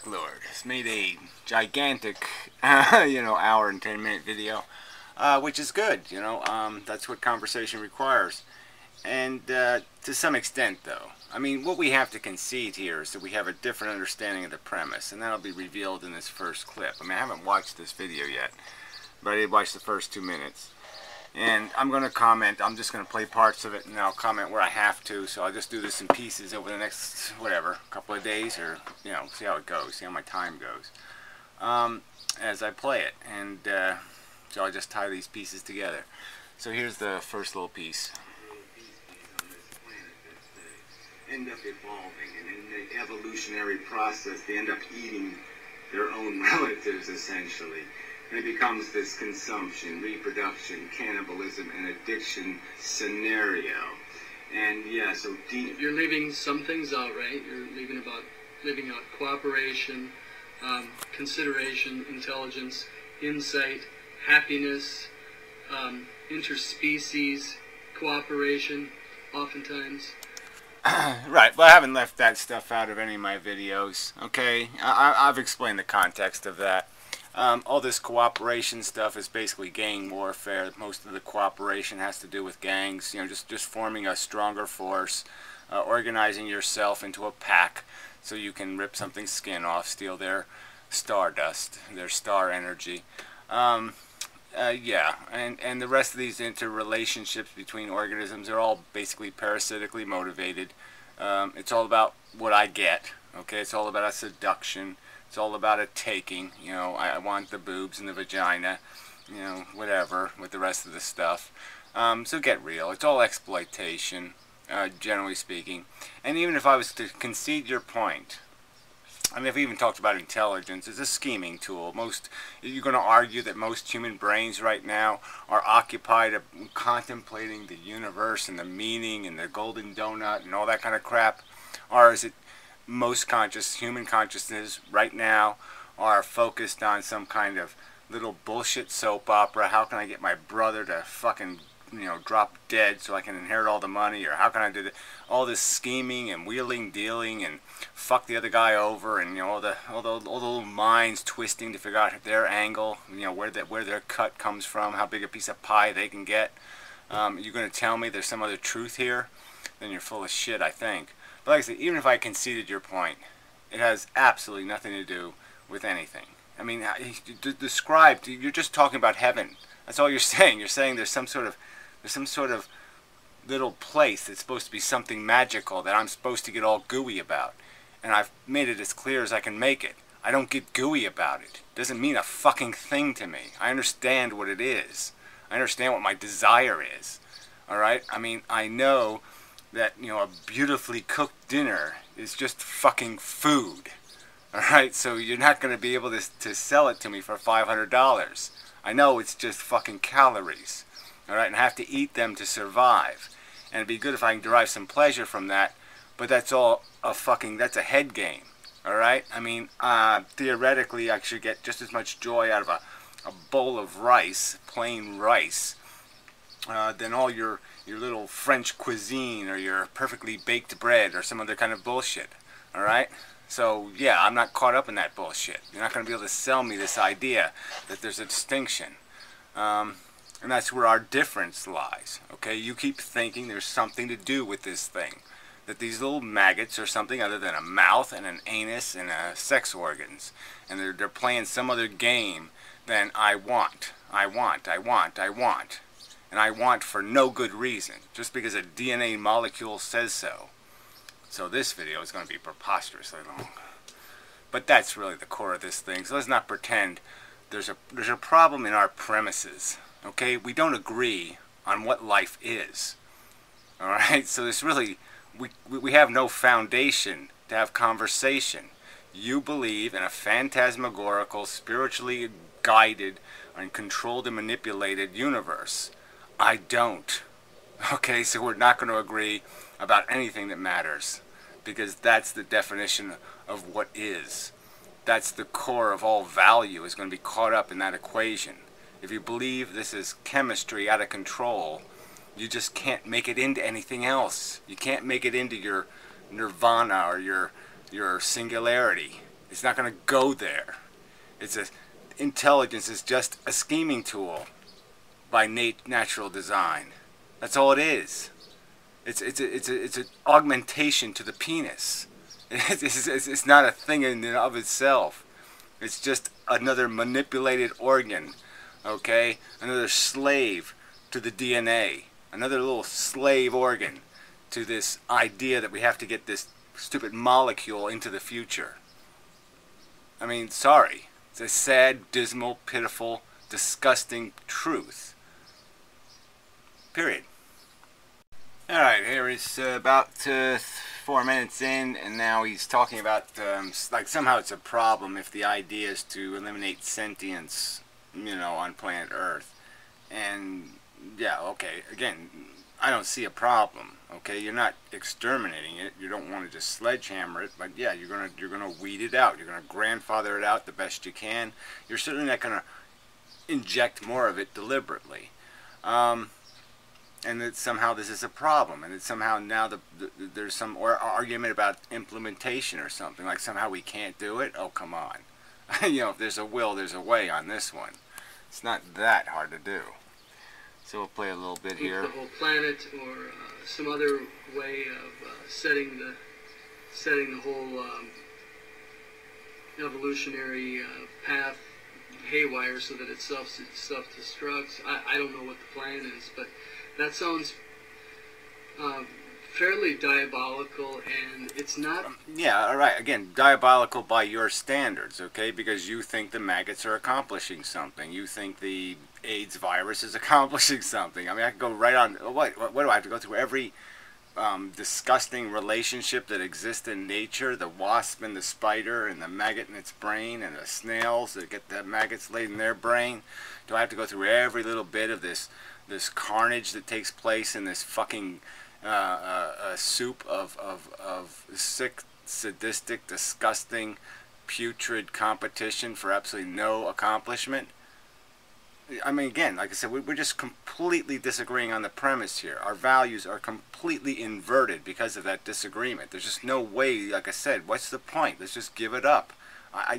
Dark Lord has made a gigantic, hour and 10-minute video, which is good. That's what conversation requires. And to some extent, though, I mean, what we have to concede here is that we have a different understanding of the premise, and that'll be revealed in this first clip. I mean, I haven't watched this video yet, but I did watch the first 2 minutes. And I'm going to comment. I'm just going to play parts of it, and I'll comment where I have to. So I'll just do this in pieces over the next, whatever, couple of days, or, see how it goes, see how my time goes as I play it. And so I'll just tie these pieces together. So here's the first little piece. End up evolving, and in the evolutionary process, they end up eating their own relatives, essentially. And it becomes this consumption, reproduction, cannibalism, and addiction scenario. And yeah, so deep. You're leaving some things out, right? You're leaving out cooperation, consideration, intelligence, insight, happiness, interspecies, cooperation, oftentimes. Right, well, I haven't left that stuff out of any of my videos, okay? I've explained the context of that. All this cooperation stuff is basically gang warfare. Most of the cooperation has to do with gangs, just forming a stronger force, organizing yourself into a pack so you can rip something's skin off, steal their stardust, their star energy. Yeah, and the rest of these interrelationships between organisms are all basically parasitically motivated. It's all about what I get, okay? It's all about a seduction. It's all about a taking, I want the boobs and the vagina, whatever, with the rest of the stuff. So get real. It's all exploitation, generally speaking. And even if I was to concede your point, I mean, if we even talked about intelligence, it's a scheming tool. You're going to argue that most human brains right now are occupied contemplating the universe and the meaning and the golden donut and all that kind of crap? Or is it most human consciousness right now are focused on some kind of little bullshit soap opera? How can I get my brother to fucking drop dead so I can inherit all the money? Or how can I do all this scheming and wheeling, dealing, and fuck the other guy over, and all the little minds twisting to figure out their angle, where their cut comes from, how big a piece of pie they can get. You're going to tell me there's some other truth here? Then you're full of shit, I think. But like I said, even if I conceded your point, it has absolutely nothing to do with anything. I mean, you're just talking about heaven. That's all you're saying. You're saying there's some sort of little place that's supposed to be something magical that I'm supposed to get all gooey about. And I've made it as clear as I can make it. I don't get gooey about it. It doesn't mean a fucking thing to me. I understand what it is. I understand what my desire is. Alright? I mean, I know that, a beautifully cooked dinner is just fucking food. Alright? So you're not going to be able to sell it to me for $500. I know it's just fucking calories. Alright? And I have to eat them to survive. And it'd be good if I can derive some pleasure from that. But that's all that's a head game. Alright? I mean, theoretically I should get just as much joy out of a bowl of rice, plain rice, than all your little French cuisine or your perfectly baked bread or some other kind of bullshit. Alright? So, yeah, I'm not caught up in that bullshit. You're not going to be able to sell me this idea that there's a distinction. And that's where our difference lies. Okay? You keep thinking there's something to do with this thing. That these little maggots are something other than a mouth and an anus and sex organs. And they're playing some other game than I want. And I want for no good reason, just because a DNA molecule says so. So this video is going to be preposterously long. But that's really the core of this thing. So let's not pretend there's a problem in our premises. Okay? We don't agree on what life is. Alright? So there's really, we have no foundation to have conversation. You believe in a phantasmagorical, spiritually guided, and controlled and manipulated universe. I don't. Okay, so we're not going to agree about anything that matters, because that's the definition of what is. That's the core of all value, is going to be caught up in that equation. If you believe this is chemistry out of control, you just can't make it into anything else. You can't make it into your nirvana or your singularity. It's not going to go there. Intelligence is just a scheming tool by natural design. That's all it is. It's an augmentation to the penis. It's not a thing in and of itself. It's just another manipulated organ, okay? Another slave to the DNA. Another little slave organ to this idea that we have to get this stupid molecule into the future. I mean, sorry. It's a sad, dismal, pitiful, disgusting truth. Period. Alright, here is about 4 minutes in, and now he's talking about, like, somehow it's a problem if the idea is to eliminate sentience, you know, on planet Earth. And, yeah, okay, again, I don't see a problem, okay? You're not exterminating it. You don't want to just sledgehammer it, but, yeah, you're gonna weed it out. You're gonna grandfather it out the best you can. You're certainly not gonna inject more of it deliberately. And that somehow this is a problem, and that somehow now there's some argument about implementation or something, like somehow we can't do it. Oh, come on. You know, if there's a will, there's a way on this one. It's not that hard to do. So we'll play a little bit here. The whole planet, or some other way of setting the whole evolutionary path haywire so that it self-destructs. I don't know what the plan is, but that sounds fairly diabolical, and it's not... Yeah, all right. Again, diabolical by your standards, okay? Because you think the maggots are accomplishing something. You think the AIDS virus is accomplishing something. I mean, I could go right on... What do I have to go through? Every disgusting relationship that exists in nature, the wasp and the spider and the maggot in its brain and the snails that get the maggots laid in their brain? Do I have to go through every little bit of this carnage that takes place in this fucking soup of sick, sadistic, disgusting, putrid competition for absolutely no accomplishment? I mean, again, like I said, we're just completely disagreeing on the premise here. Our values are completely inverted because of that disagreement. There's just no way, like I said, what's the point? Let's just give it up.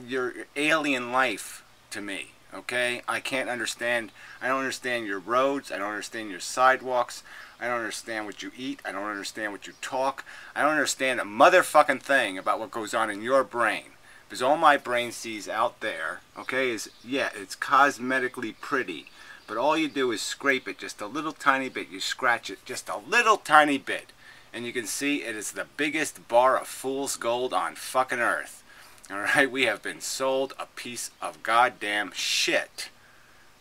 You're alien life to me, okay? I can't understand. I don't understand your roads. I don't understand your sidewalks. I don't understand what you eat. I don't understand what you talk. I don't understand a motherfucking thing about what goes on in your brain. Because all my brain sees out there, okay, is, yeah, it's cosmetically pretty. But all you do is scrape it just a little tiny bit. You scratch it just a little tiny bit. And you can see it is the biggest bar of fool's gold on fucking earth. Alright, we have been sold a piece of goddamn shit.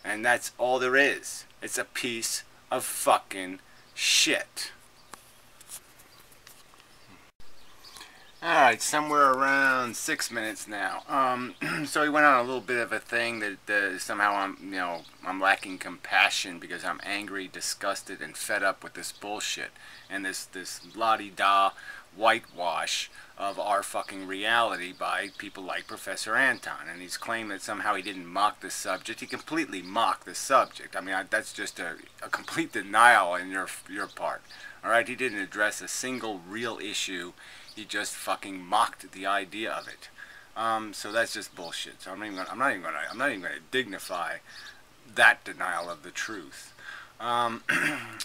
And that's all there is. It's a piece of fucking shit. Alright, somewhere around 6 minutes now. So he went on a little bit of a thing that somehow I'm lacking compassion because I'm angry, disgusted, and fed up with this bullshit and this la-di-da whitewash of our fucking reality by people like Professor Anton. And he's claimed that somehow he didn't mock the subject. He completely mocked the subject. I mean, that's just a complete denial on your part. Alright, he didn't address a single real issue. He just fucking mocked the idea of it. So that's just bullshit. So I'm not even gonna dignify that denial of the truth.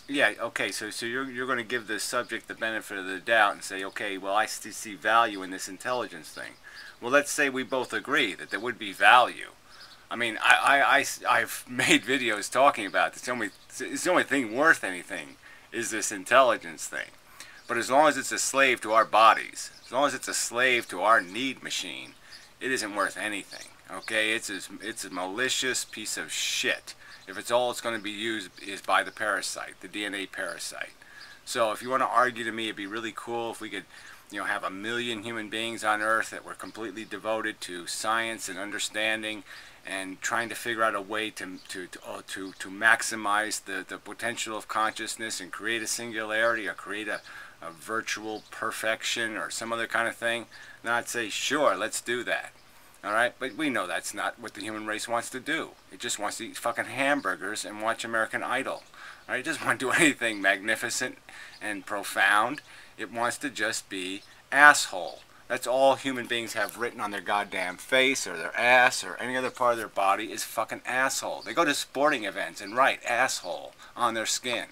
Yeah, okay. So you're going to give the subject the benefit of the doubt and say, okay, well, I still see value in this intelligence thing. Well, let's say we both agree that there would be value. I mean, I've made videos talking about this. It's the only thing worth anything is this intelligence thing. But as long as it's a slave to our bodies, as long as it's a slave to our need machine, it isn't worth anything. Okay, it's a malicious piece of shit. If it's all it's going to be used is by the parasite, the DNA parasite. So if you want to argue to me, it'd be really cool if we could, have 1 million human beings on Earth that were completely devoted to science and understanding and trying to figure out a way to maximize the potential of consciousness and create a singularity or create a virtual perfection or some other kind of thing. Then I'd say, sure, let's do that. Alright, but we know that's not what the human race wants to do. It just wants to eat fucking hamburgers and watch American Idol. Alright, it doesn't want to do anything magnificent and profound. It wants to just be asshole. That's all human beings have written on their goddamn face or their ass or any other part of their body is fucking asshole. They go to sporting events and write asshole on their skin.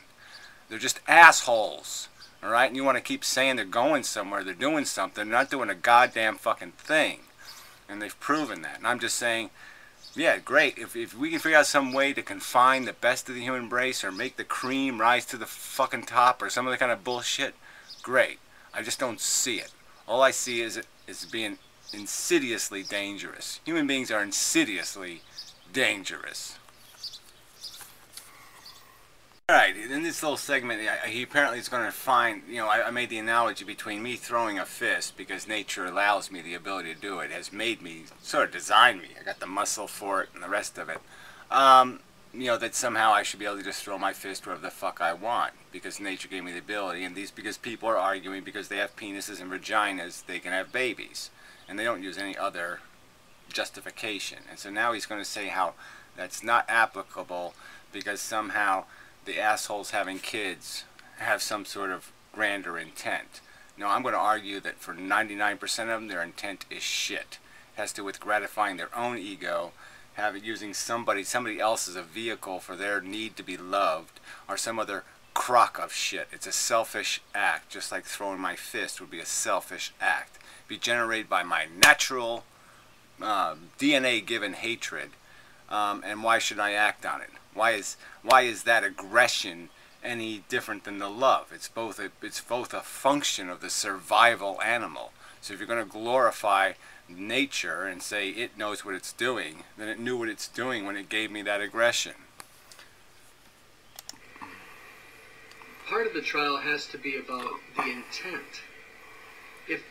They're just assholes. Alright? And you want to keep saying they're going somewhere, they're doing something, they're not doing a goddamn fucking thing. And they've proven that. And I'm just saying, yeah, great. If we can figure out some way to confine the best of the human race or make the cream rise to the fucking top or some other kind of bullshit, great. I just don't see it. All I see is it is being insidiously dangerous. Human beings are insidiously dangerous. Alright, in this little segment, he apparently is going to find, you know, I made the analogy between me throwing a fist, because nature allows me the ability to do it, has made me, sort of designed me, I got the muscle for it and the rest of it, you know, that somehow I should be able to just throw my fist wherever the fuck I want, because nature gave me the ability, and because people are arguing because they have penises and vaginas, they can have babies, and they don't use any other justification. And so now he's going to say how that's not applicable, because somehow the assholes having kids have some sort of grander intent. No, I'm going to argue that for 99% of them, their intent is shit. It has to do with gratifying their own ego, using somebody else as a vehicle for their need to be loved, or some other crock of shit. It's a selfish act, just like throwing my fist would be a selfish act. Be generated by my natural DNA-given hatred, and why should I act on it? Why is that aggression any different than the love? It's both a function of the survival animal. So if you're going to glorify nature and say it knows what it's doing, then it knew what it's doing when it gave me that aggression. Part of the trial has to be about the intent. If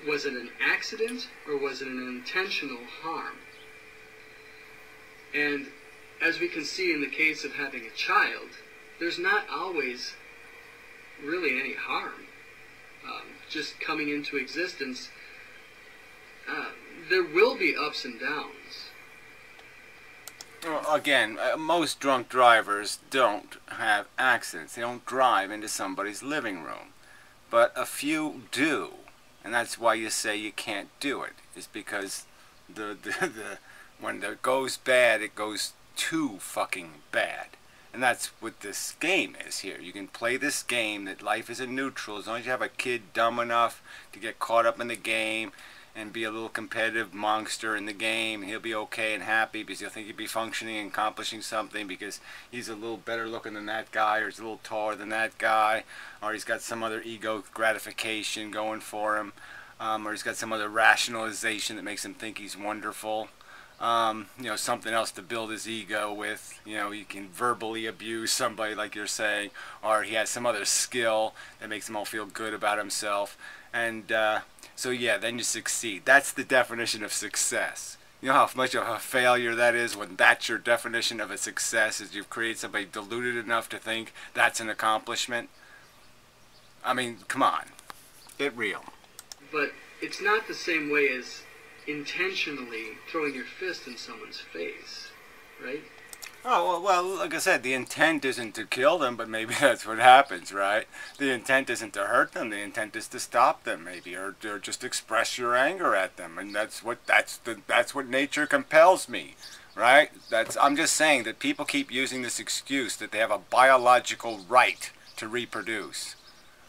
was it an accident or was it an intentional harm? And as we can see in the case of having a child, there's not always really any harm. Just coming into existence, there will be ups and downs. Well, again, most drunk drivers don't have accidents. They don't drive into somebody's living room. But a few do. And that's why you say you can't do it. It's because when it goes bad, it goes too fucking bad. And that's what this game is here. You can play this game that life is a neutral as long as you have a kid dumb enough to get caught up in the game and be a little competitive monster in the game. He'll be okay and happy because he'll think he'll be functioning and accomplishing something because he's a little better looking than that guy, or he's a little taller than that guy, or he's got some other ego gratification going for him, or he's got some other rationalization that makes him think he's wonderful. You know, something else to build his ego with. You know, he can verbally abuse somebody like you're saying, or he has some other skill that makes him all feel good about himself. And so yeah, then you succeed. That's the definition of success. You know how much of a failure that is when that's your definition of a success, is you've created somebody deluded enough to think that's an accomplishment? I mean, come on. Get real. But it's not the same way as intentionally throwing your fist in someone's face, right? Oh, well, like I said, the intent isn't to kill them, but maybe that's what happens, right? The intent isn't to hurt them. The intent is to stop them, maybe, or just express your anger at them, and that's what nature compels me, right? I'm just saying that people keep using this excuse that they have a biological right to reproduce.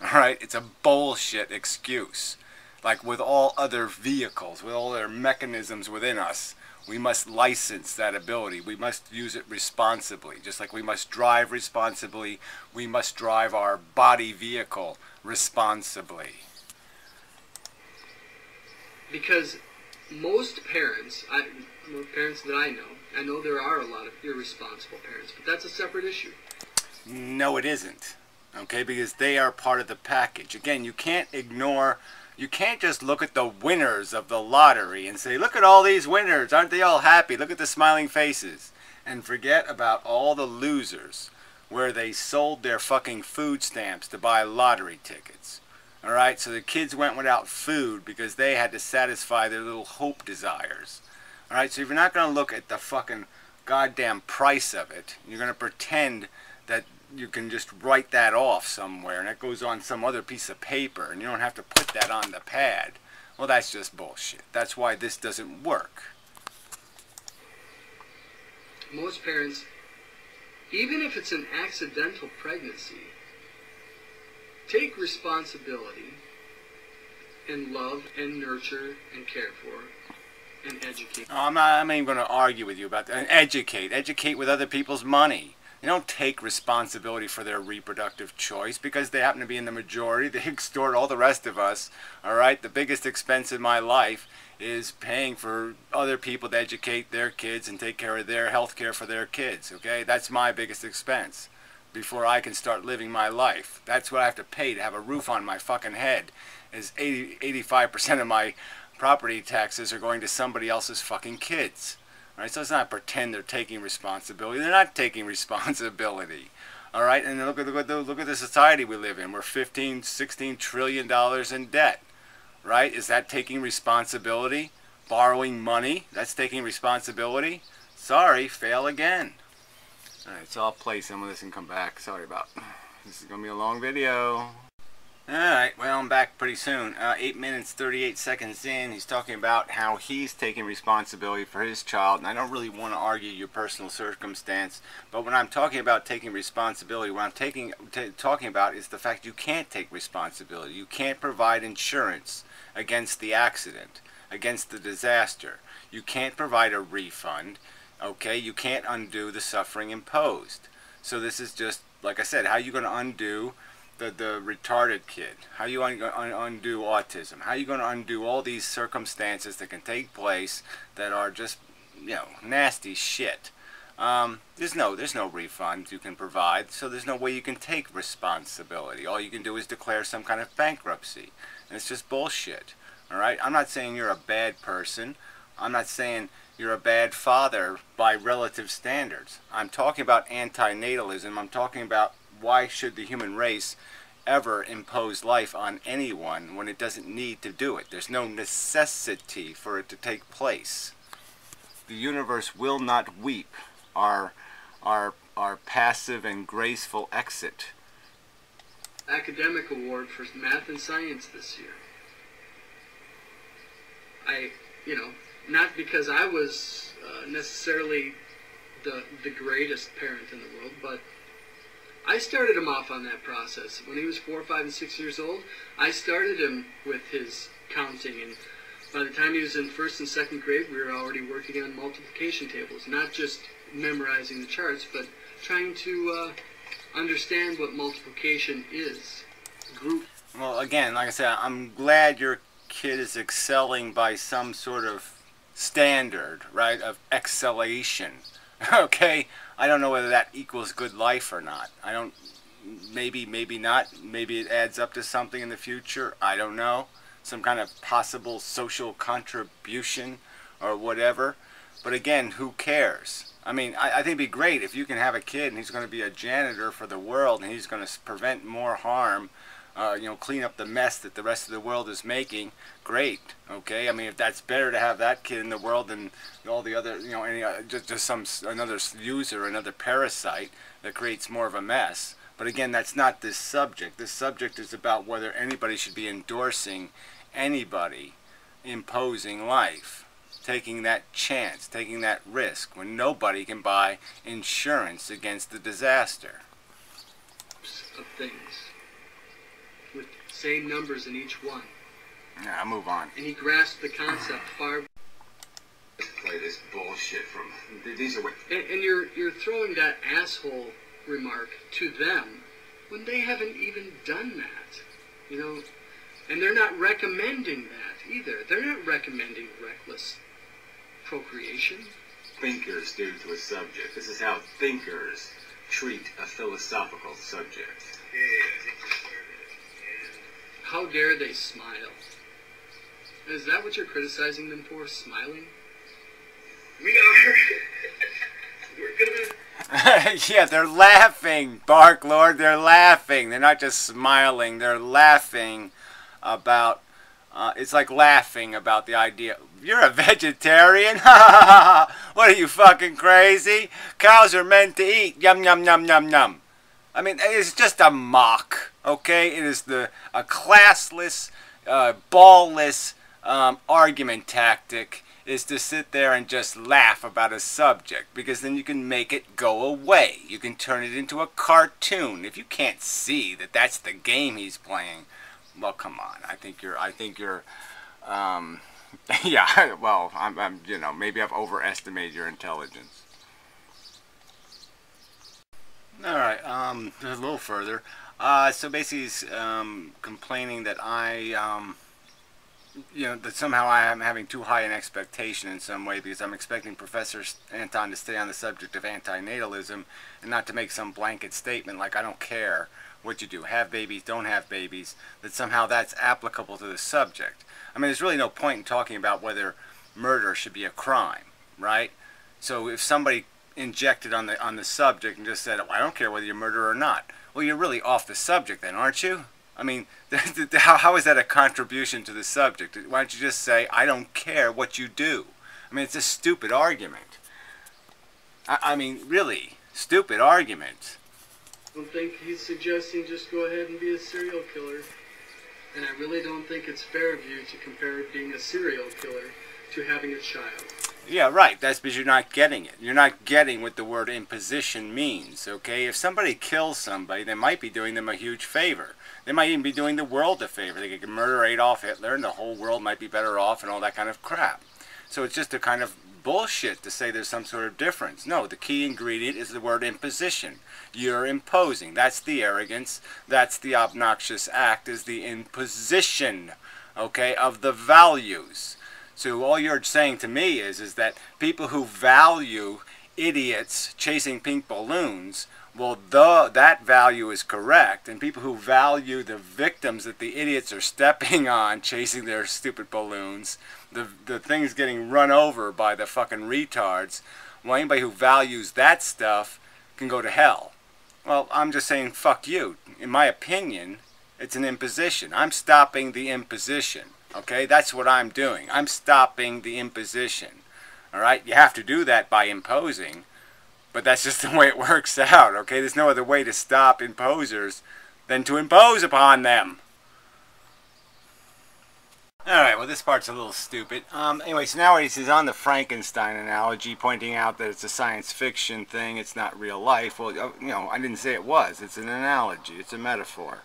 All right, it's a bullshit excuse. Like with all other vehicles, with all their mechanisms within us, we must license that ability. We must use it responsibly. Just like we must drive responsibly, we must drive our body vehicle responsibly. Because most parents, parents that I know there are a lot of irresponsible parents, but that's a separate issue. No, it isn't. Okay, because they are part of the package. Again, you can't just look at the winners of the lottery and say, look at all these winners, aren't they all happy? Look at the smiling faces. And forget about all the losers where they sold their fucking food stamps to buy lottery tickets. Alright, so the kids went without food because they had to satisfy their little hope desires. Alright, so if you're not going to look at the fucking goddamn price of it, you're going to pretend that you can just write that off somewhere and it goes on some other piece of paper and you don't have to put that on the pad. Well, that's just bullshit. That's why this doesn't work. Most parents, even if it's an accidental pregnancy, take responsibility and love and nurture and care for and educate. Oh, I'm not even going to argue with you about that. And educate with other people's money. They don't take responsibility for their reproductive choice because they happen to be in the majority. They extort all the rest of us. All right, the biggest expense in my life is paying for other people to educate their kids and take care of their health care for their kids. Okay, that's my biggest expense before I can start living my life. That's what I have to pay to have a roof on my fucking head. Is 85% of my property taxes are going to somebody else's fucking kids. All right, so let's not pretend they're taking responsibility. They're not taking responsibility. All right, and look at the society we live in. We're $16 trillion in debt. Right? Is that taking responsibility? Borrowing money? That's taking responsibility? Sorry, fail again. All right, so I'll play some of this and come back. Sorry about this. Is going to be a long video. Alright, well, I'm back pretty soon. 8 minutes, 38 seconds in, he's talking about how he's taking responsibility for his child, and I don't really want to argue your personal circumstance, but when I'm talking about taking responsibility, what I'm talking about is the fact you can't take responsibility. You can't provide insurance against the accident, against the disaster. You can't provide a refund, okay? You can't undo the suffering imposed. So this is just, like I said, how are you going to undo the retarded kid? How are you going to undo autism? How are you going to undo all these circumstances that can take place that are just, you know, nasty shit? There's no refund you can provide, so there's no way you can take responsibility. All you can do is declare some kind of bankruptcy, and it's just bullshit. All right? I'm not saying you're a bad person. I'm not saying you're a bad father by relative standards. I'm talking about antinatalism. I'm talking about why should the human race ever impose life on anyone when it doesn't need to do it? There's no necessity for it to take place. The universe will not weep our passive and graceful exit. Academic award for math and science this year. Not because I was necessarily the greatest parent in the world, but I started him off on that process. When he was 4, 5, and 6 years old, I started him with his counting, and by the time he was in 1st and 2nd grade, we were already working on multiplication tables, not just memorizing the charts, but trying to understand what multiplication is. Group. Well, again, like I said, I'm glad your kid is excelling by some sort of standard, right, of excellation. Okay? I don't know whether that equals good life or not. I don't, maybe not. Maybe it adds up to something in the future. I don't know. Some kind of possible social contribution or whatever. But again, who cares? I mean, I think it'd be great if you can have a kid and he's going to be a janitor for the world and he's going to prevent more harm, clean up the mess that the rest of the world is making. Great, okay? I mean, if that's better to have that kid in the world than all the other, another user, another parasite that creates more of a mess. But again, that's not this subject. This subject is about whether anybody should be endorsing anybody imposing life, taking that chance, taking that risk, when nobody can buy insurance against the disaster. Of things, with same numbers in each one. Yeah, I'll move on. And he grasped the concept far. Play this bullshit from these are. And you're throwing that asshole remark to them when they haven't even done that, and they're not recommending that either. They're not recommending reckless procreation. Thinkers do to a subject. This is how thinkers treat a philosophical subject. How dare they smile? Is that what you're criticizing them for, smiling? We are. We're gonna. Yeah, they're laughing, Bark Lord. They're laughing. They're not just smiling. They're laughing about. It's like laughing about the idea. You're a vegetarian? What are you, fucking crazy? Cows are meant to eat. Yum, yum, yum, yum, yum. I mean, it's just a mock, okay? It is a classless, ballless argument tactic is to sit there and just laugh about a subject, because then you can make it go away. You can turn it into a cartoon. If you can't see that that's the game he's playing, well, come on. I think you're, yeah. Well, I'm, you know, maybe I've overestimated your intelligence. All right. A little further. So basically, he's complaining that you know, that somehow I am having too high an expectation in some way, because I'm expecting Professor Anton to stay on the subject of antinatalism and not to make some blanket statement like, I don't care what you do, have babies, don't have babies, that somehow that's applicable to the subject. I mean, there's really no point in talking about whether murder should be a crime, right? So if somebody injected on the subject and just said, oh, I don't care whether you murder or not, well, you're really off the subject then, aren't you? I mean, how is that a contribution to the subject? Why don't you just say, I don't care what you do? I mean, it's a stupid argument. I mean, really, stupid argument. I don't think he's suggesting just go ahead and be a serial killer. And I really don't think it's fair of you to compare being a serial killer to having a child. Yeah, right. That's because you're not getting it. You're not getting what the word imposition means, okay? If somebody kills somebody, they might be doing them a huge favor. They might even be doing the world a favor. They could murder Adolf Hitler and the whole world might be better off and all that kind of crap. So it's just a kind of bullshit to say there's some sort of difference. No, the key ingredient is the word imposition. You're imposing. That's the arrogance. That's the obnoxious act, is the imposition, okay, of the values. So all you're saying to me is that people who value idiots chasing pink balloons, well, that value is correct. And people who value the victims that the idiots are stepping on chasing their stupid balloons, the things getting run over by the fucking retards, well, anybody who values that stuff can go to hell. Well, I'm just saying, fuck you. In my opinion, it's an imposition. I'm stopping the imposition. Okay, that's what I'm doing. I'm stopping the imposition. All right, you have to do that by imposing, but that's just the way it works out. Okay, there's no other way to stop imposers than to impose upon them. All right, well, this part's a little stupid. Anyway, so now he's on the Frankenstein analogy, pointing out that it's a science fiction thing. It's not real life. Well, you know, I didn't say it was. It's an analogy. It's a metaphor.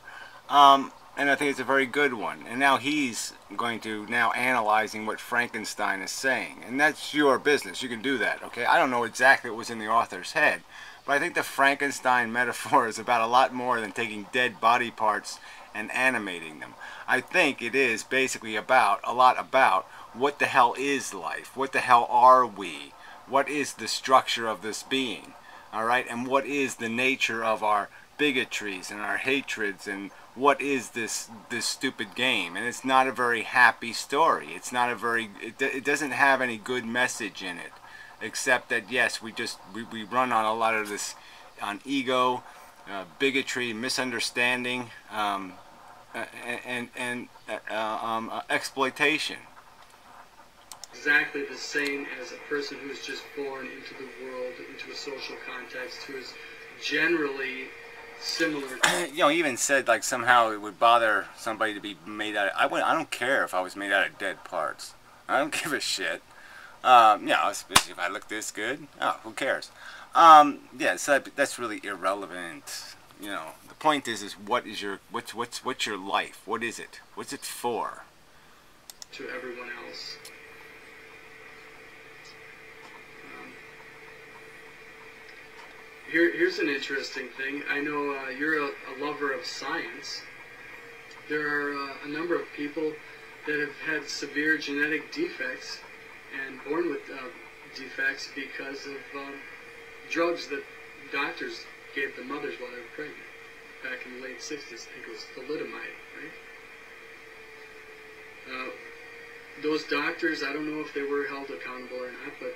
And I think it's a very good one. And now he's going to analyzing what Frankenstein is saying. And that's your business. You can do that, okay? I don't know exactly what was in the author's head. But I think the Frankenstein metaphor is about a lot more than taking dead body parts and animating them. I think it is basically a lot about what the hell is life? What the hell are we? What is the structure of this being? All right? And what is the nature of our bigotries and our hatreds, and what is this stupid game? And it's not a very happy story. It's not a very, it doesn't have any good message in it, except that yes, we run on a lot of this, on ego, bigotry, misunderstanding, and exploitation. Exactly the same as a person who is just born into the world, into a social context, who is generally similar. You know, he even said like somehow it would bother somebody to be made out of, I don't care if I was made out of dead parts. I don't give a shit. You know, especially if I look this good. Oh, who cares? Yeah, so that's really irrelevant. You know, the point is what is your what's your life? What is it? What's it for? To everyone else. Here's an interesting thing. I know you're a lover of science. There are a number of people that have had severe genetic defects and born with defects because of drugs that doctors gave the mothers while they were pregnant back in the late 60s. I think it was thalidomide, right? Those doctors, I don't know if they were held accountable or not, but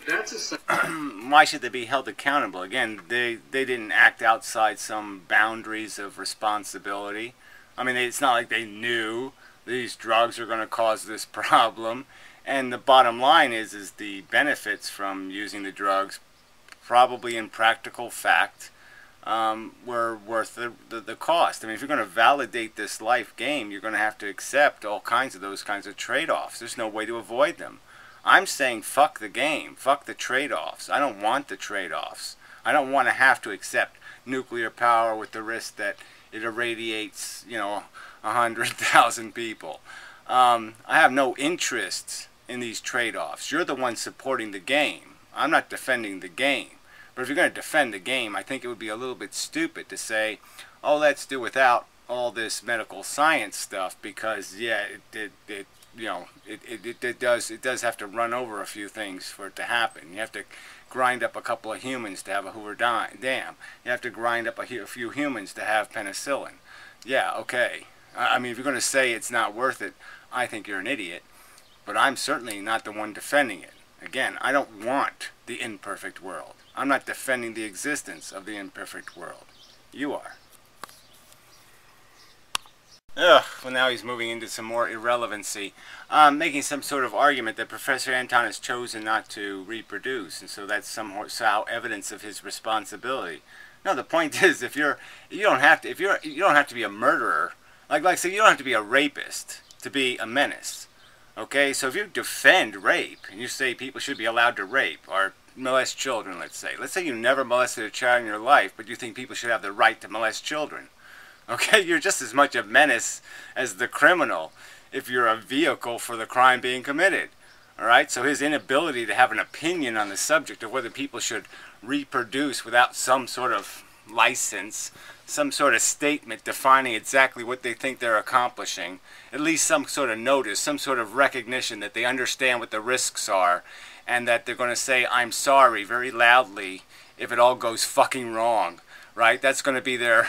that's a sign. Why should they be held accountable? Again, they didn't act outside some boundaries of responsibility. I mean, it's not like they knew these drugs are going to cause this problem. And the bottom line is the benefits from using the drugs, probably in practical fact, were worth the cost. I mean, if you're going to validate this life game, you're going to have to accept all kinds of those kinds of trade-offs. There's no way to avoid them. I'm saying fuck the game, fuck the trade-offs. I don't want the trade-offs. I don't want to have to accept nuclear power with the risk that it irradiates, 100,000 people. I have no interest in these trade-offs. You're the one supporting the game. I'm not defending the game. But if you're going to defend the game, I think it would be a little bit stupid to say, oh, let's do without all this medical science stuff because, yeah, it does have to run over a few things for it to happen. You have to grind up a couple of humans to have a Hoover Dam. You have to grind up a few humans to have penicillin. Yeah, okay. I mean, if you're going to say it's not worth it, I think you're an idiot. But I'm certainly not the one defending it. Again, I don't want the imperfect world. I'm not defending the existence of the imperfect world. You are. Ugh, well now he's moving into some more irrelevancy. Making some sort of argument that Professor Anton has chosen not to reproduce, and so that's somehow evidence of his responsibility. No, the point is, you don't have to be a murderer. Like say, you don't have to be a rapist to be a menace. Okay, so if you defend rape, and you say people should be allowed to rape, or molest children, let's say you never molested a child in your life, but you think people should have the right to molest children. Okay, you're just as much a menace as the criminal if you're a vehicle for the crime being committed. Alright, so his inability to have an opinion on the subject of whether people should reproduce without some sort of license, some sort of statement defining exactly what they think they're accomplishing, at least some sort of notice, some sort of recognition that they understand what the risks are, and that they're going to say, I'm sorry, very loudly if it all goes fucking wrong. Right? That's going to be their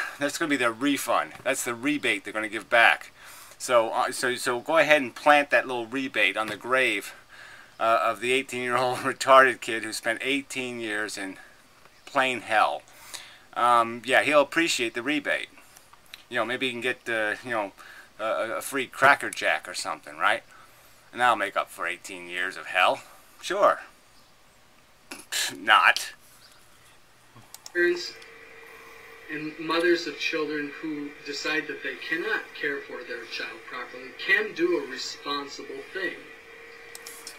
refund. That's the rebate they're going to give back. So go ahead and plant that little rebate on the grave of the 18-year-old retarded kid who spent 18 years in plain hell. Yeah, he'll appreciate the rebate. Maybe he can get a free Cracker Jack or something, right? And that'll make up for 18 years of hell. Sure. Not. Parents and mothers of children who decide that they cannot care for their child properly can do a responsible thing.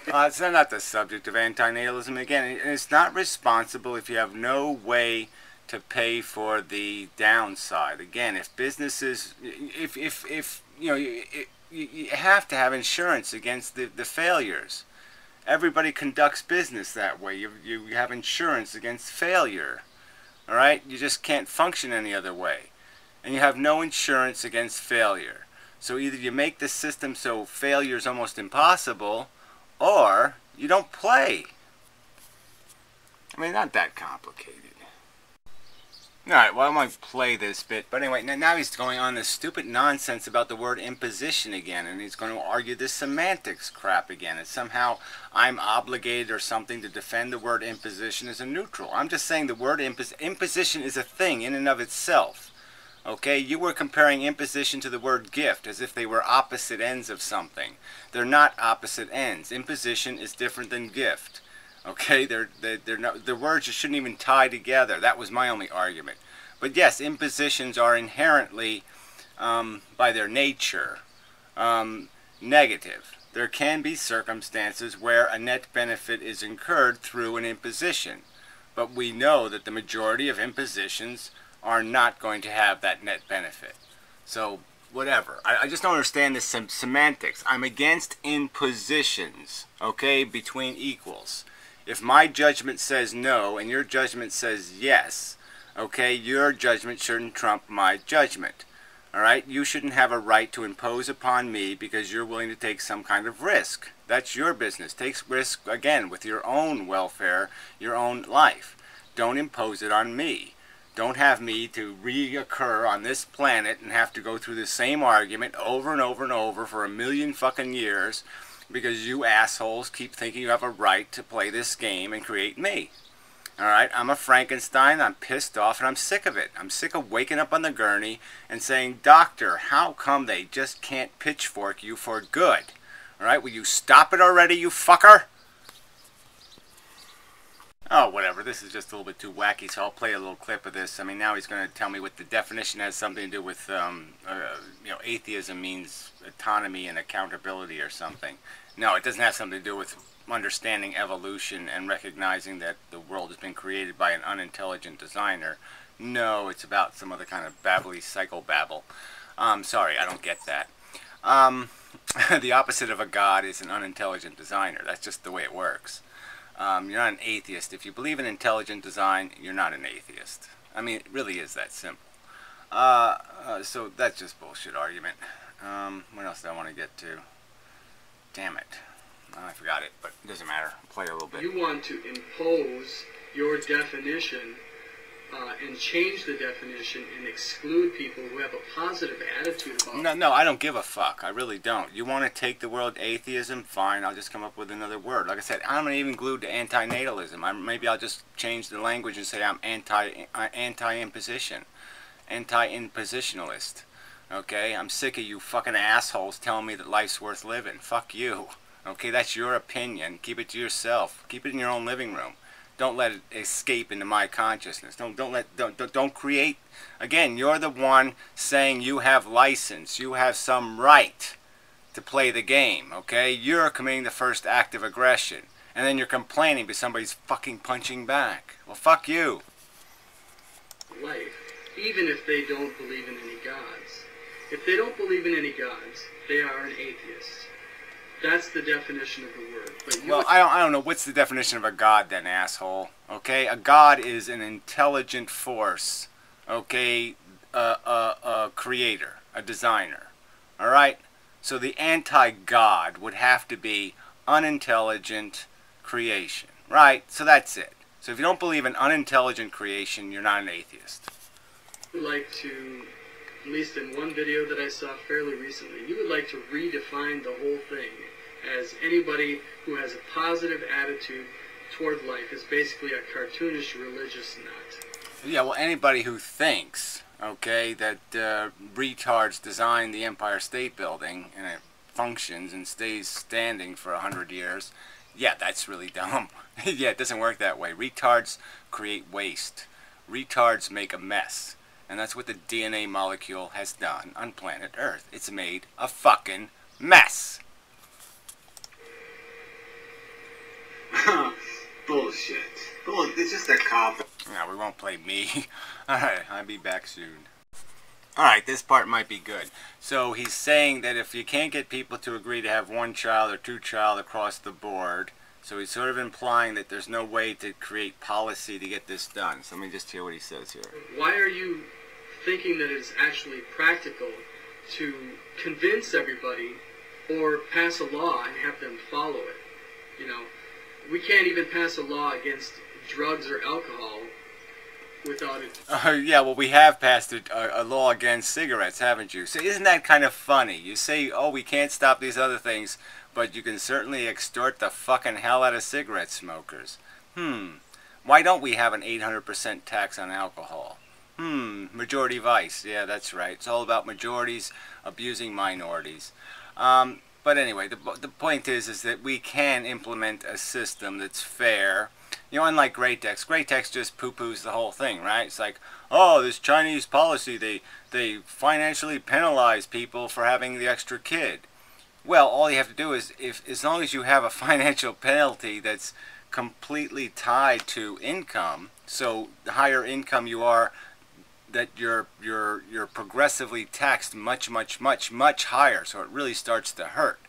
It's not the subject of antinatalism. Again, it's not responsible if you have no way to pay for the downside. Again, if businesses, you have to have insurance against the failures. Everybody conducts business that way. You have insurance against failure. All right? You just can't function any other way. And you have no insurance against failure. So either you make the system so failure is almost impossible, or you don't play. I mean, not that complicated. Alright, well, I might play this bit. But anyway, now he's going on this stupid nonsense about the word imposition again. And he's going to argue this semantics crap again. And somehow I'm obligated or something to defend the word imposition as a neutral. I'm just saying the word imposition is a thing in and of itself. Okay, you were comparing imposition to the word gift as if they were opposite ends of something. They're not opposite ends. Imposition is different than gift. Okay, the words just shouldn't even tie together. That was my only argument. But yes, impositions are inherently, by their nature, negative. There can be circumstances where a net benefit is incurred through an imposition. But we know that the majority of impositions are not going to have that net benefit. So, whatever. I just don't understand this semantics. I'm against impositions, okay, between equals. If my judgment says no and your judgment says yes, okay, your judgment shouldn't trump my judgment. Alright? You shouldn't have a right to impose upon me because you're willing to take some kind of risk. That's your business. Take risk, again, with your own welfare, your own life. Don't impose it on me. Don't have me to reoccur on this planet and have to go through the same argument over and over and over for a million fucking years because you assholes keep thinking you have a right to play this game and create me. Alright, I'm a Frankenstein, I'm pissed off, and I'm sick of it. I'm sick of waking up on the gurney and saying, Doctor, how come they just can't pitchfork you for good? Alright, will you stop it already, you fucker? Oh, whatever. This is just a little bit too wacky, so I'll play a little clip of this. I mean, now he's going to tell me what the definition has something to do with, atheism means autonomy and accountability or something. No, it doesn't have something to do with understanding evolution and recognizing that the world has been created by an unintelligent designer. No, it's about some other kind of babbly psychobabble. Sorry, I don't get that. The opposite of a god is an unintelligent designer. That's just the way it works. You're not an atheist. If you believe in intelligent design, you're not an atheist. I mean, it really is that simple. So that's just bullshit argument. What else do I want to get to? Damn it. I forgot it, but it doesn't matter. I'll play a little bit. You want to impose your definition and change the definition and exclude people who have a positive attitude about No, I don't give a fuck. I really don't. You want to take the word atheism? Fine, I'll just come up with another word. Like I said, I'm not even glued to antinatalism. Maybe I'll just change the language and say I'm anti-imposition. Anti-impositionalist. Okay? I'm sick of you fucking assholes telling me that life's worth living. Fuck you. Okay? That's your opinion. Keep it to yourself. Keep it in your own living room. Don't let it escape into my consciousness. Don't create. Again, you're the one saying you have license. You have some right to play the game. Okay? You're committing the first act of aggression, and then you're complaining because somebody's fucking punching back. Well, fuck you. life, even if they don't believe in any gods. If they don't believe in any gods, they are an atheist. That's the definition of the word. But well, I don't know. What's the definition of a god then, asshole? Okay, a god is an intelligent force. Okay, a creator, a designer. All right. So the anti-god would have to be unintelligent creation, right? So that's it. So if you don't believe in unintelligent creation, you're not an atheist. You would like to, at least in one video that I saw fairly recently, you would like to redefine the whole thing as anybody who has a positive attitude toward life is basically a cartoonish religious nut. Yeah, well, anybody who thinks, okay, that retards designed the Empire State Building and it functions and stays standing for 100 years, yeah, that's really dumb. Yeah, it doesn't work that way. Retards create waste. Retards make a mess. And that's what the DNA molecule has done on planet Earth. It's made a fucking mess. Bullshit. It's just a cop. No, we won't play me. Alright, I'll be back soon. Alright, this part might be good. So he's saying that if you can't get people to agree to have one child or two child across the board, so he's sort of implying that there's no way to create policy to get this done. So let me just hear what he says here. Why are you thinking that it's actually practical to convince everybody or pass a law and have them follow it? You know, we can't even pass a law against drugs or alcohol without it. Yeah, well, we have passed a law against cigarettes, haven't you? So isn't that kind of funny? You say, oh, we can't stop these other things, but you can certainly extort the fucking hell out of cigarette smokers. Why don't we have an 800% tax on alcohol? Majority vice. Yeah, that's right. It's all about majorities abusing minorities. But anyway, the point is that we can implement a system that's fair. You know, unlike Great Text. Great Text just poo-poos the whole thing, right? It's like, oh, this Chinese policy, they financially penalize people for having the extra kid. Well, all you have to do is, as long as you have a financial penalty that's completely tied to income, so the higher income you are, that you're progressively taxed much higher, so it really starts to hurt.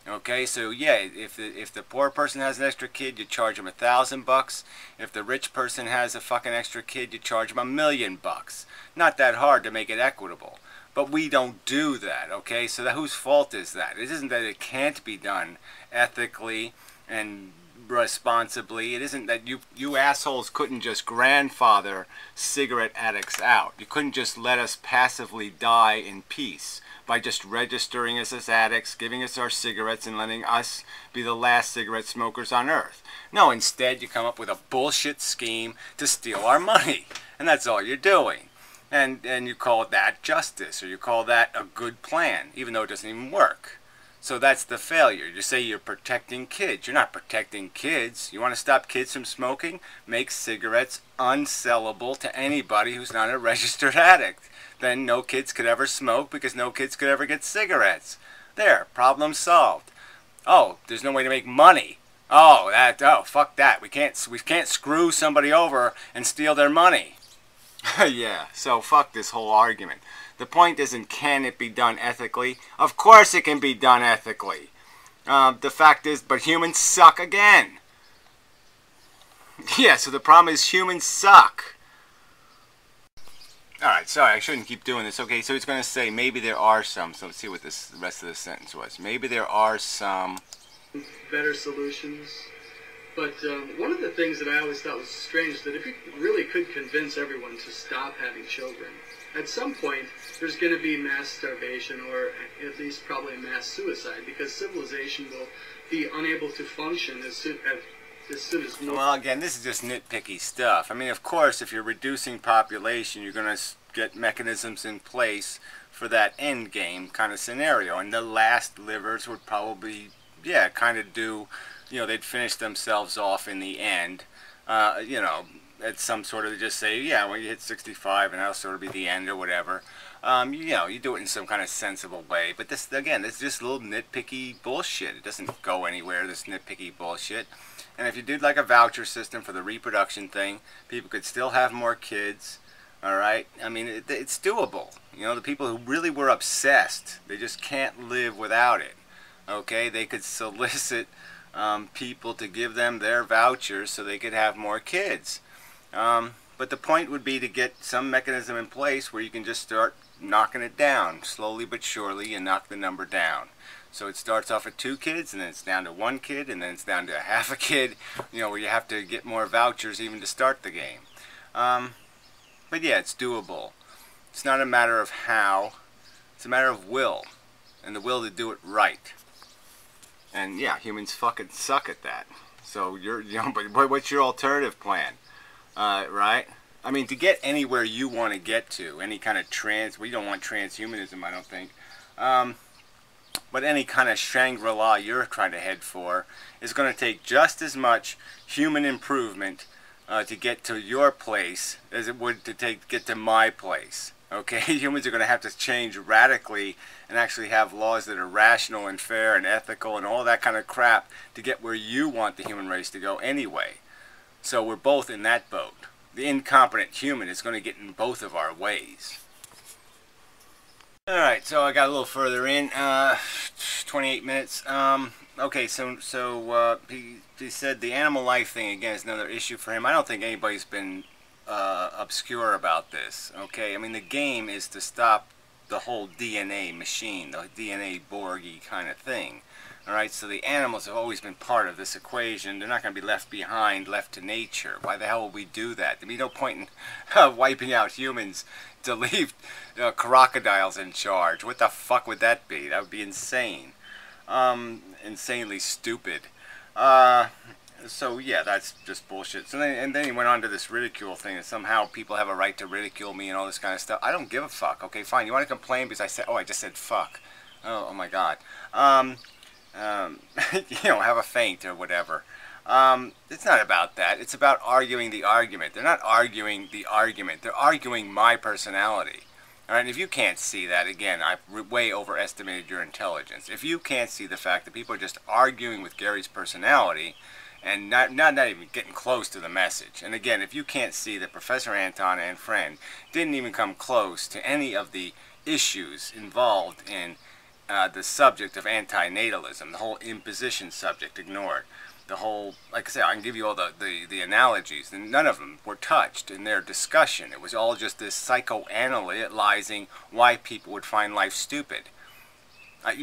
Okay, so yeah, if the poor person has an extra kid, you charge them $1,000. If the rich person has a fucking extra kid, you charge them $1,000,000. Not that hard to make it equitable, but we don't do that. Okay, so whose fault is that? It isn't that it can't be done ethically and responsibly. It isn't that you assholes couldn't just grandfather cigarette addicts out. You couldn't just let us passively die in peace by just registering us as addicts, giving us our cigarettes, and letting us be the last cigarette smokers on Earth. No, instead you come up with a bullshit scheme to steal our money, and that's all you're doing. And you call that justice, or you call that a good plan, even though it doesn't even work. So that's the failure. You say you're protecting kids. You're not protecting kids. You want to stop kids from smoking? Make cigarettes unsellable to anybody who's not a registered addict. Then no kids could ever smoke because no kids could ever get cigarettes. There, problem solved. Oh, there's no way to make money. Oh, fuck that. We can't screw somebody over and steal their money. Yeah, so fuck this whole argument. The point isn't, can it be done ethically? Of course it can be done ethically. The fact is, but humans suck again. Yeah, so the problem is humans suck. Alright, sorry, I shouldn't keep doing this. Okay, so it's going to say maybe there are some. So let's see what the rest of the sentence was. Maybe there are some better solutions. But one of the things that I always thought was strange, that if you really could convince everyone to stop having children, at some point there's going to be mass starvation, or at least probably mass suicide, because civilization will be unable to function as soon as more... Well, again, this is just nitpicky stuff. I mean, of course, if you're reducing population, you're going to get mechanisms in place for that end game kind of scenario. And the last livers would probably, yeah, kind of do, you know, they'd finish themselves off in the end, you know, at some sort of, just say, yeah, when you hit 65 and that'll sort of be the end or whatever. You know, you do it in some kind of sensible way. But this, again, this is just a little nitpicky bullshit. It doesn't go anywhere, this nitpicky bullshit. And if you did like a voucher system for the reproduction thing, people could still have more kids. Alright? I mean, it's doable. You know, the people who really were obsessed, they just can't live without it. Okay? They could solicit people to give them their vouchers so they could have more kids. But the point would be to get some mechanism in place where you can just start knocking it down. Slowly but surely, you knock the number down. So it starts off at 2 kids, and then it's down to 1 kid, and then it's down to half a kid, you know, where you have to get more vouchers even to start the game. But yeah, it's doable. It's not a matter of how, it's a matter of will, and the will to do it right. And yeah, humans fucking suck at that. So you know, but what's your alternative plan? Right? I mean, to get anywhere you want to get to, any kind of we don't want transhumanism, I don't think. But any kind of Shangri-La you're trying to head for is going to take just as much human improvement to get to your place as it would to get to my place. Okay, humans are going to have to change radically and actually have laws that are rational and fair and ethical and all that kind of crap to get where you want the human race to go anyway. So we're both in that boat. The incompetent human is going to get in both of our ways. Alright, so I got a little further in, 28 minutes. Okay, so he said the animal life thing, again, is another issue for him. I don't think anybody's been obscure about this, okay? I mean, the game is to stop the whole DNA machine, the DNA Borg-y kind of thing. Alright, so the animals have always been part of this equation. They're not going to be left behind, left to nature. Why the hell would we do that? There'd be no point in wiping out humans to leave crocodiles in charge. What the fuck would that be? That would be insane. Insanely stupid. So yeah, that's just bullshit. So then he went on to this ridicule thing, that somehow people have a right to ridicule me and all this kind of stuff. I don't give a fuck. Okay, fine. You want to complain because I said, I just said fuck. Oh my god. You know, have a faint or whatever. It's not about that. It's about arguing the argument. They're not arguing the argument. They're arguing my personality. Alright, if you can't see that, again, I've way overestimated your intelligence. If you can't see the fact that people are just arguing with Gary's personality and not even getting close to the message. And again, if you can't see that Professor Anton and friend didn't even come close to any of the issues involved in the subject of antinatalism, the whole imposition subject ignored. The whole, like I said, I can give you all the analogies, and none of them were touched in their discussion. It was all just this psychoanalyzing why people would find life stupid.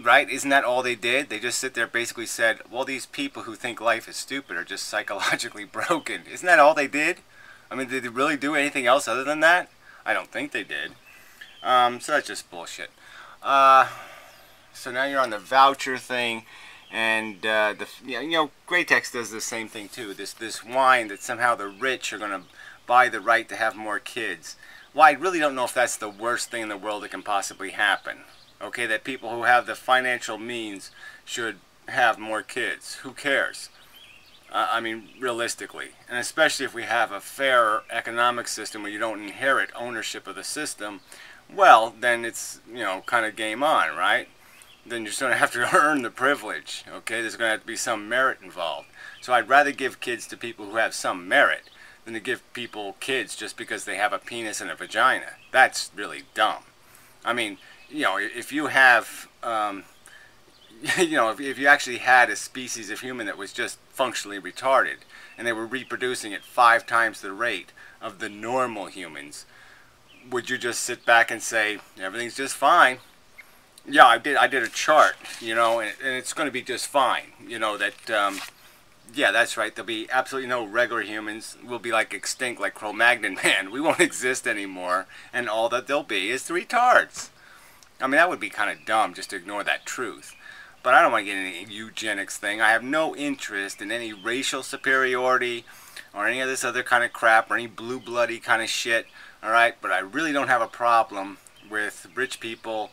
Right? Isn't that all they did? They just sit there basically said, well, these people who think life is stupid are just psychologically broken. Isn't that all they did? I mean, did they really do anything else other than that? I don't think they did. So that's just bullshit. So now you're on the voucher thing. And you know, Greytex does the same thing too. This whine that somehow the rich are going to buy the right to have more kids. Well, I really don't know if that's the worst thing in the world that can possibly happen. okay, that people who have the financial means should have more kids. Who cares? I mean, realistically. And especially if we have a fair economic system where you don't inherit ownership of the system, well, then it's, you know, kind of game on, right? Then you're just going to have to earn the privilege, okay? There's going to have to be some merit involved. So I'd rather give kids to people who have some merit than to give people kids just because they have a penis and a vagina. That's really dumb. I mean, you know, if you have, you know, if you actually had a species of human that was just functionally retarded and they were reproducing at 5 times the rate of the normal humans, would you just sit back and say everything's just fine? Yeah, I did a chart, you know, and it's going to be just fine. You know that, yeah, that's right. There'll be absolutely no regular humans. We'll be like extinct, like Cro-Magnon man. We won't exist anymore, and all that there'll be is the retards. I mean, that would be kind of dumb just to ignore that truth. But I don't want to get into any eugenics thing. I have no interest in any racial superiority or any of this other kind of crap or any blue-bloody kind of shit. All right, but I really don't have a problem with rich people,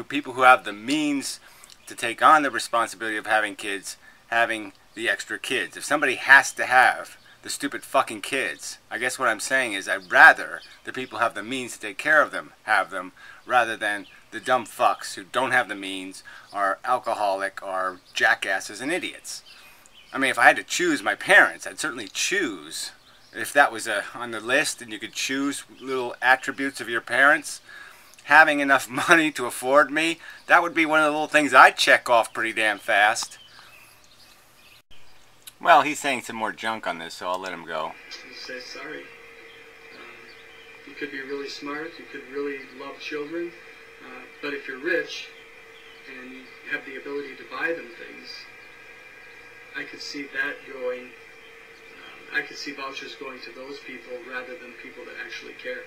people who have the means to take on the responsibility of having kids, having the extra kids. If somebody has to have the stupid fucking kids, I guess what I'm saying is I'd rather the people who have the means to take care of them have them, rather than the dumb fucks who don't have the means, are alcoholic, are jackasses and idiots. I mean, if I had to choose my parents, I'd certainly choose, if that was on the list and you could choose little attributes of your parents, having enough money to afford me, that would be one of the little things I'd check off pretty damn fast. Well, he's saying some more junk on this, so I'll let him go. Say sorry. You could be really smart, you could really love children, but if you're rich and you have the ability to buy them things, I could see that going, I could see vouchers going to those people rather than people that actually care.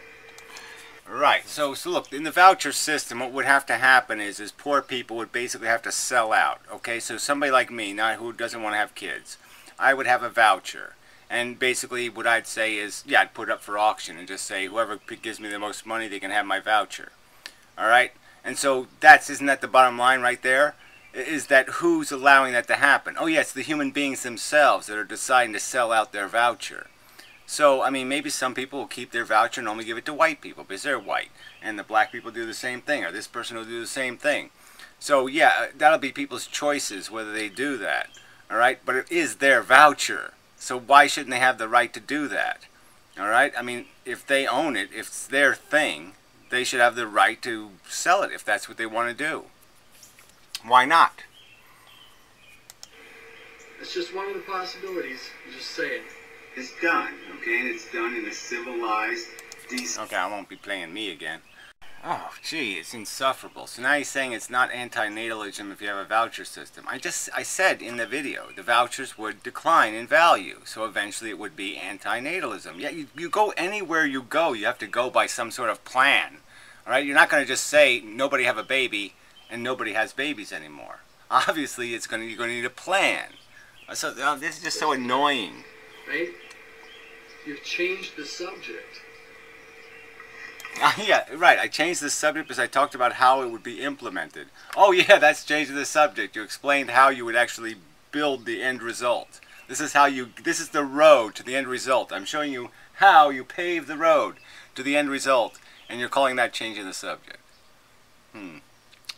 Right. So look, in the voucher system, what would have to happen is poor people would basically have to sell out. Okay, so somebody like me, not who doesn't want to have kids, I would have a voucher. And basically what I'd say is, yeah, I'd put it up for auction and just say, whoever gives me the most money, they can have my voucher. All right? And so isn't that the bottom line right there? Is that who's allowing that to happen? Oh, yeah, it's the human beings themselves that are deciding to sell out their voucher. So, I mean, maybe some people will keep their voucher and only give it to white people because they're white. And the black people do the same thing, or this person will do the same thing. So, yeah, that'll be people's choices whether they do that. All right? But it is their voucher. So why shouldn't they have the right to do that? All right? I mean, if they own it, if it's their thing, they should have the right to sell it if that's what they want to do. Why not? It's just one of the possibilities. I'm just saying. It's done, okay? And it's done in a civilized, decent... Okay, I won't be playing me again. Oh, gee, it's insufferable. So now he's saying it's not anti-natalism if you have a voucher system. I said in the video, the vouchers would decline in value. So eventually it would be anti-natalism. Yeah, you go anywhere you go, you have to go by some sort of plan. All right? You're not going to just say, nobody have a baby, and nobody has babies anymore. Obviously, you're going to need a plan. So this is just so annoying. Right? You've changed the subject. Yeah, right. I changed the subject because I talked about how it would be implemented. Oh, yeah, that's changing the subject. You explained how you would actually build the end result. This is the road to the end result. I'm showing you how you pave the road to the end result, and you're calling that changing the subject.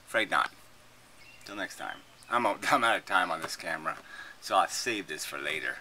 Afraid not. Till next time. I'm out of time on this camera, so I'll save this for later.